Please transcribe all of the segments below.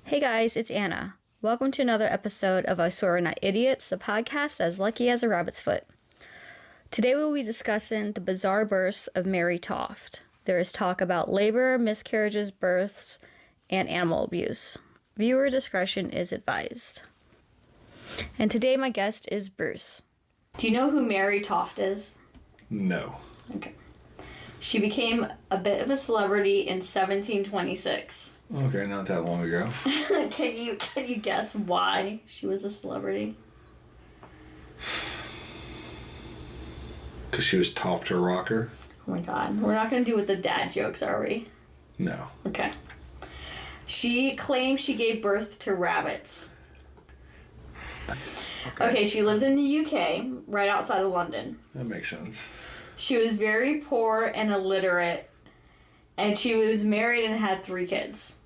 Hey guys, it's Anna. Welcome to another episode of I Swear We're Not Idiots, the podcast as lucky as a rabbit's foot. Today we'll be discussing the bizarre births of Mary Toft. There is talk about labor, miscarriages, births, and animal abuse. Viewer discretion is advised. And today my guest is Bruce. Do you know who Mary Toft is? No. Okay. She became a bit of a celebrity in 1726. Okay, not that long ago. Can you guess why she was a celebrity? Because she was Toft her rocker? Oh my god. We're not going to do with the dad jokes, are we? No. Okay. She claims she gave birth to rabbits. Okay, she lived in the UK, right outside of London. That makes sense. She was very poor and illiterate, and she was married and had 3 kids.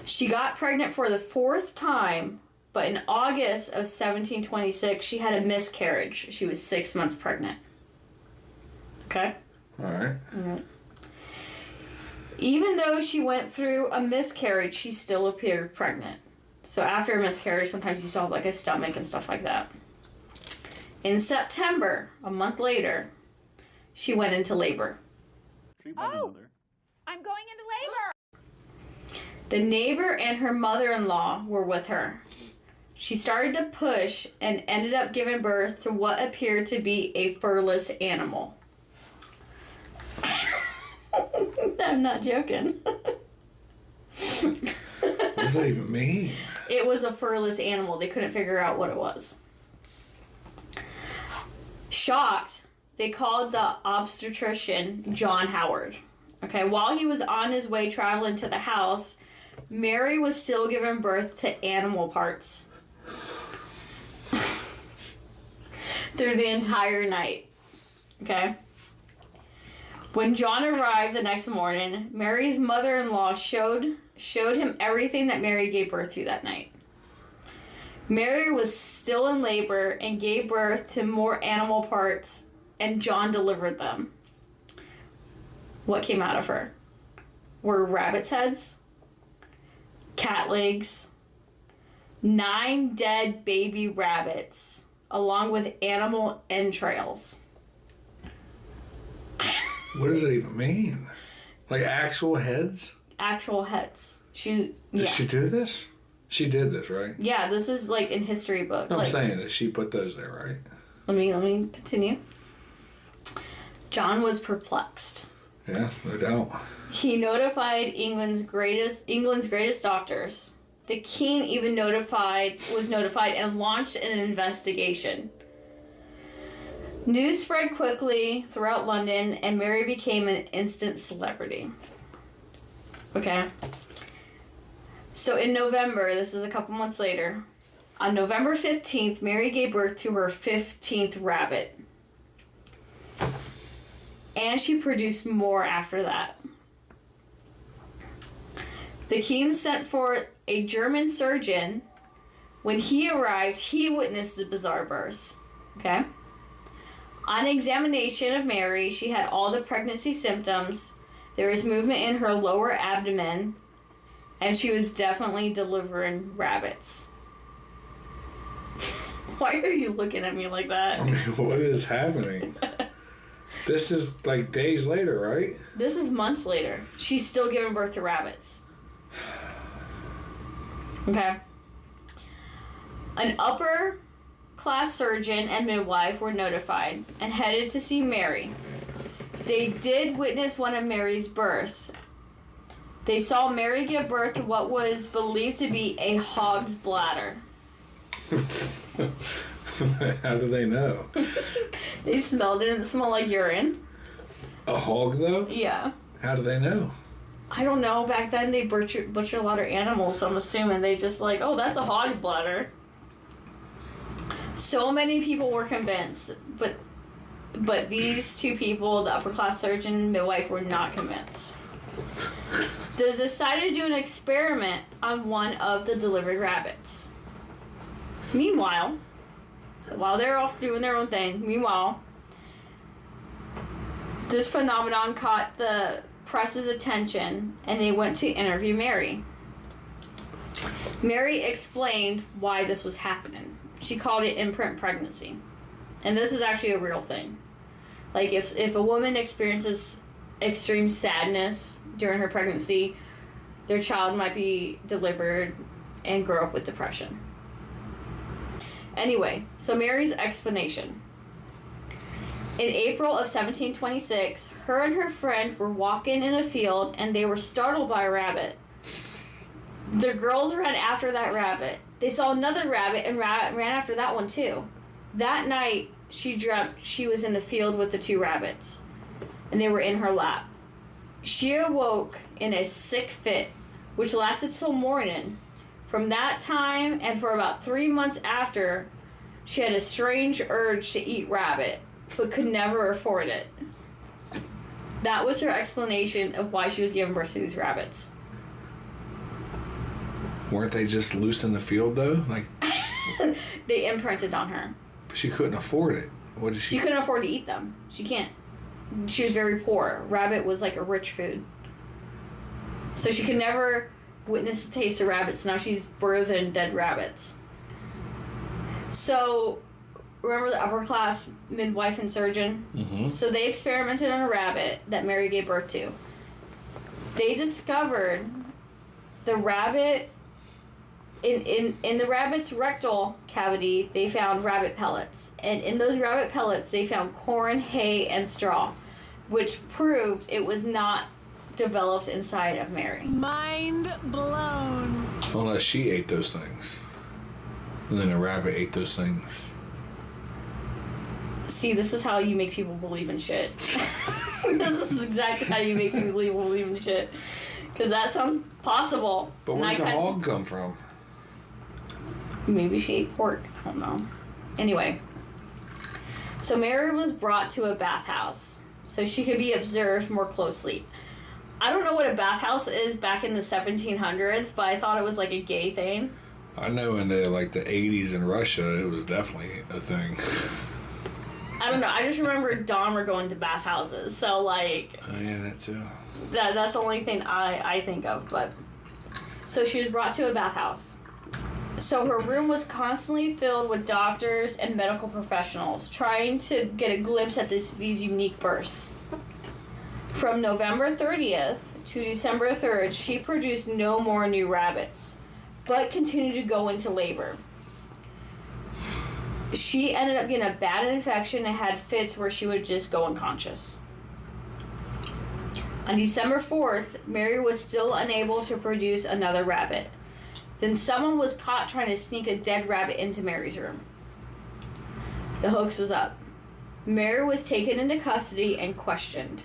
She got pregnant for the 4th time, but in August of 1726, she had a miscarriage. She was 6 months pregnant. Okay? Alright. Even though she went through a miscarriage, she still appeared pregnant. So after a miscarriage, sometimes you still have like a stomach and stuff like that. In September, a month later, she went into labor. Oh, I'm going into labor. The neighbor and her mother-in-law were with her. She started to push and ended up giving birth to what appeared to be a furless animal. I'm not joking. What does that even mean? It was a furless animal. They couldn't figure out what it was. Shocked, they called the obstetrician John Howard. Okay, while he was on his way traveling to the house, Mary was still giving birth to animal parts through the entire night. Okay? When John arrived the next morning, Mary's mother-in-law showed him everything that Mary gave birth to that night. Mary was still in labor and gave birth to more animal parts, and John delivered them. What came out of her? Were rabbit's heads, cat legs, 9 dead baby rabbits, along with animal entrails. What does that even mean? Like actual heads? Actual heads. Did she do this? She did this, right? Yeah, this is like in history book. I'm saying that she put those there, right? Let me continue. John was perplexed. Yeah, no doubt. He notified England's greatest doctors. The king even was notified and launched an investigation. News spread quickly throughout London, and Mary became an instant celebrity. Okay. So in November, this is a couple months later, on November 15th, Mary gave birth to her 15th rabbit. And she produced more after that. The king sent for a German surgeon. When he arrived, he witnessed the bizarre births. Okay? On examination of Mary, she had all the pregnancy symptoms. There was movement in her lower abdomen. And she was definitely delivering rabbits. Why are you looking at me like that? I mean, what is happening? This is like days later, right? This is months later. She's still giving birth to rabbits. Okay. An upper class surgeon and midwife were notified and headed to see Mary. They did witness one of Mary's births. They saw Mary give birth to what was believed to be a hog's bladder. How do they know? They smelled it and it smelled like urine. A hog, though? Yeah. How do they know? I don't know. Back then they butchered a lot of animals, so I'm assuming they just like, oh, that's a hog's bladder. So many people were convinced, but these 2 people, the upper class surgeon and midwife, were not convinced. They decided to do an experiment on one of the delivered rabbits. Meanwhile, so while they're off doing their own thing, this phenomenon caught the press's attention, and they went to interview Mary. Mary explained why this was happening. She called it imprint pregnancy. And this is actually a real thing. Like, if a woman experiences extreme sadness during her pregnancy, their child might be delivered and grow up with depression. Anyway, so Mary's explanation. In April of 1726, her and her friend were walking in a field and they were startled by a rabbit. The girls ran after that rabbit. They saw another rabbit and ran after that one too. That night, she dreamt she was in the field with the two rabbits, and they were in her lap. She awoke in a sick fit, which lasted till morning. From that time, and for about 3 months after, she had a strange urge to eat rabbit, but could never afford it. That was her explanation of why she was giving birth to these rabbits. Weren't they just loose in the field, though? Like, they imprinted on her. she couldn't afford it. What did she? She couldn't afford to eat them. She can't. She was very poor. Rabbit was like a rich food. So she could never witness the taste of rabbits. So now she's birthing dead rabbits. So, remember the upper class midwife and surgeon? Mm-hmm. So they experimented on a rabbit that Mary gave birth to. They discovered the rabbit. In the rabbit's rectal cavity, they found rabbit pellets. And in those rabbit pellets, they found corn, hay, and straw, which proved it was not developed inside of Mary. Mind blown. Unless she ate those things. And then a rabbit ate those things. See, this is how you make people believe in shit. This is exactly how you make people believe in shit. Because that sounds possible. But where'd the hog come from? Maybe she ate pork. I don't know. Anyway. So Mary was brought to a bathhouse so she could be observed more closely. I don't know what a bathhouse is back in the 1700s, but I thought it was like a gay thing. I know in the 80s in Russia, it was definitely a thing. I don't know. I just remember Dahmer going to bathhouses. So, like... Oh, yeah, that too. That's the only thing I think of, but... So she was brought to a bathhouse. So her room was constantly filled with doctors and medical professionals trying to get a glimpse at these unique births. From November 30th to December 3rd, she produced no more new rabbits, but continued to go into labor. She ended up getting a bad infection and had fits where she would just go unconscious. On December 4th, Mary was still unable to produce another rabbit. Then someone was caught trying to sneak a dead rabbit into Mary's room. The hoax was up. Mary was taken into custody and questioned.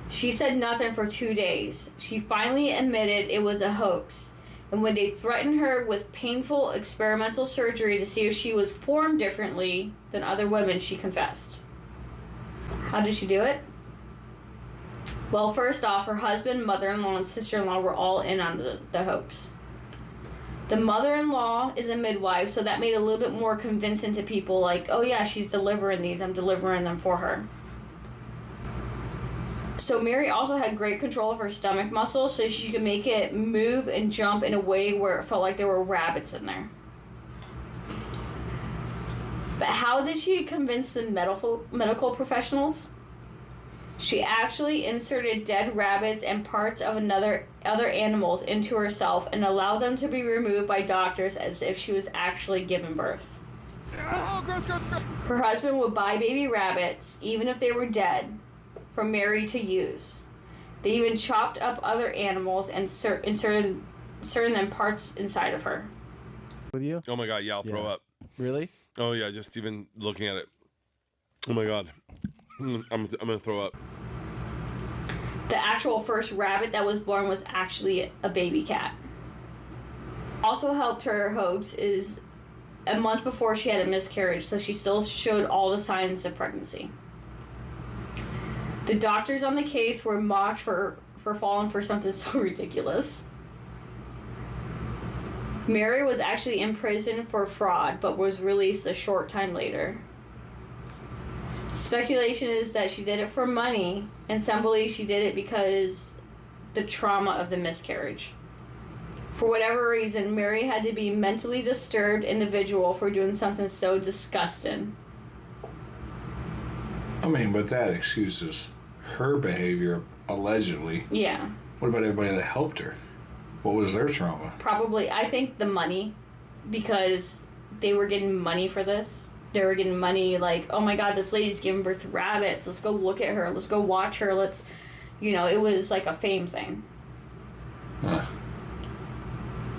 She said nothing for 2 days. She finally admitted it was a hoax. And when they threatened her with painful experimental surgery to see if she was formed differently than other women, she confessed. How did she do it? Well, first off, her husband, mother-in-law, and sister-in-law were all in on the hoax. The mother-in-law is a midwife, so that made it a little bit more convincing to people, like, oh yeah, she's delivering these, I'm delivering them for her. So Mary also had great control of her stomach muscles, so she could make it move and jump in a way where it felt like there were rabbits in there. But how did she convince the medical professionals? She actually inserted dead rabbits and parts of other animals into herself and allowed them to be removed by doctors as if she was actually giving birth. Her husband would buy baby rabbits, even if they were dead, for Mary to use. They even chopped up other animals and inserted them parts inside of her. With you? Oh my god, yeah, I'll throw up. Really? Oh yeah, just even looking at it. Oh my god. I'm gonna throw up. The actual first rabbit that was born was actually a baby cat. Also helped her hoax is a month before she had a miscarriage, so she still showed all the signs of pregnancy. The doctors on the case were mocked for falling for something so ridiculous. Mary was actually in prison for fraud, but was released a short time later. Speculation is that she did it for money, and some believe she did it because the trauma of the miscarriage. For whatever reason, Mary had to be a mentally disturbed individual for doing something so disgusting. I mean, but that excuses her behavior, allegedly. Yeah. What about everybody that helped her? What was their trauma? Probably, I think the money, because they were getting money for this. They were getting money like, oh my god, this lady's giving birth to rabbits. Let's go look at her. Let's go watch her. Let's, it was like a fame thing. Huh.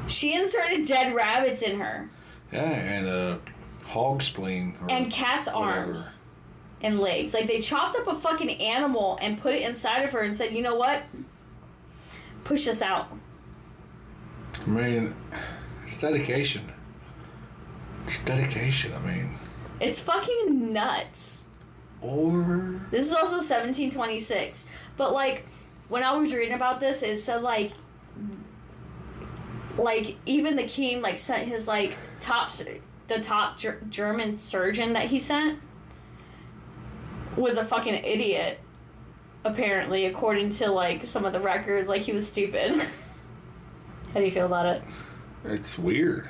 She inserted dead rabbits in her. Yeah, and a hog spleen. And cat's arms. And legs. Like, they chopped up a fucking animal and put it inside of her and said, you know what? Push this out. I mean, it's dedication. It's dedication, I mean. It's fucking nuts. Or... This is also 1726. But, like, when I was reading about this, it said, like, even the king, like, sent his, like, top German surgeon that he sent was a fucking idiot, apparently, according to, like, some of the records. Like, he was stupid. How do you feel about it? It's weird.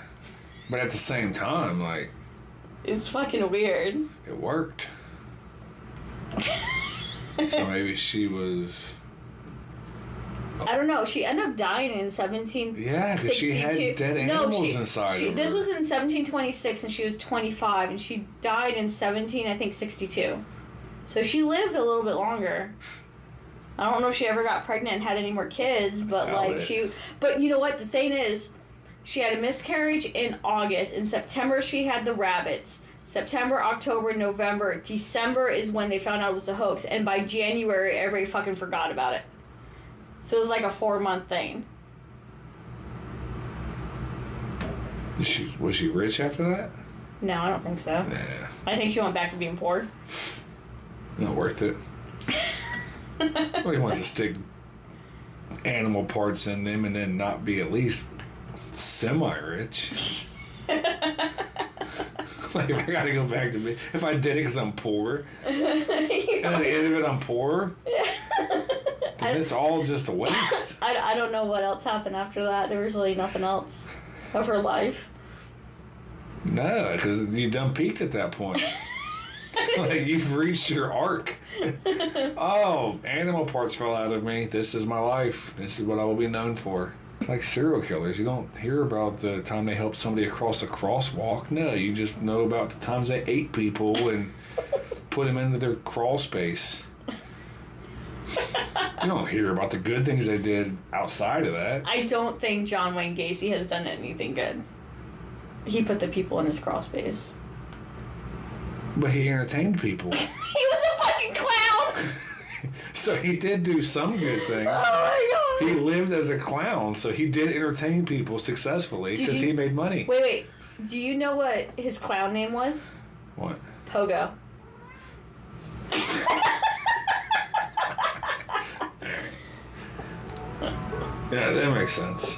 But at the same time, like... It's fucking weird. It worked. So maybe she was... I don't know. She ended up dying in 1762. Yeah, because she had dead animals inside of her. This was in 1726, and she was 25, and she died in 62. So she lived a little bit longer. I don't know if she ever got pregnant and had any more kids, but But you know what? The thing is, she had a miscarriage in August. In September, she had the rabbits. September, October, November, December is when they found out it was a hoax, and by January, everybody fucking forgot about it. So it was like a 4-month thing. Was she rich after that? No, I don't think so. Nah. I think she went back to being poor. Not worth it. Nobody wants to stick animal parts in them and then not be at least semi-rich. Like, I gotta go back to me. If I did it because I'm poor, and at the end of it I'm poor, then it's all just a waste. I don't know what else happened after that. There was really nothing else of her life. No, because you done peaked at that point. Like, you've reached your arc. Oh, animal parts fell out of me. This is my life. This is what I will be known for. Like serial killers, you don't hear about the time they helped somebody across a crosswalk. No, you just know about the times they ate people and put them into their crawl space. You don't hear about the good things they did outside of that. I don't think John Wayne Gacy has done anything good. He put the people in his crawl space. But he entertained people. He was a fucking clown! So he did do some good things. Oh my god! He lived as a clown, so he did entertain people successfully because he made money. Wait. Do you know what his clown name was? What? Pogo. Yeah, that makes sense.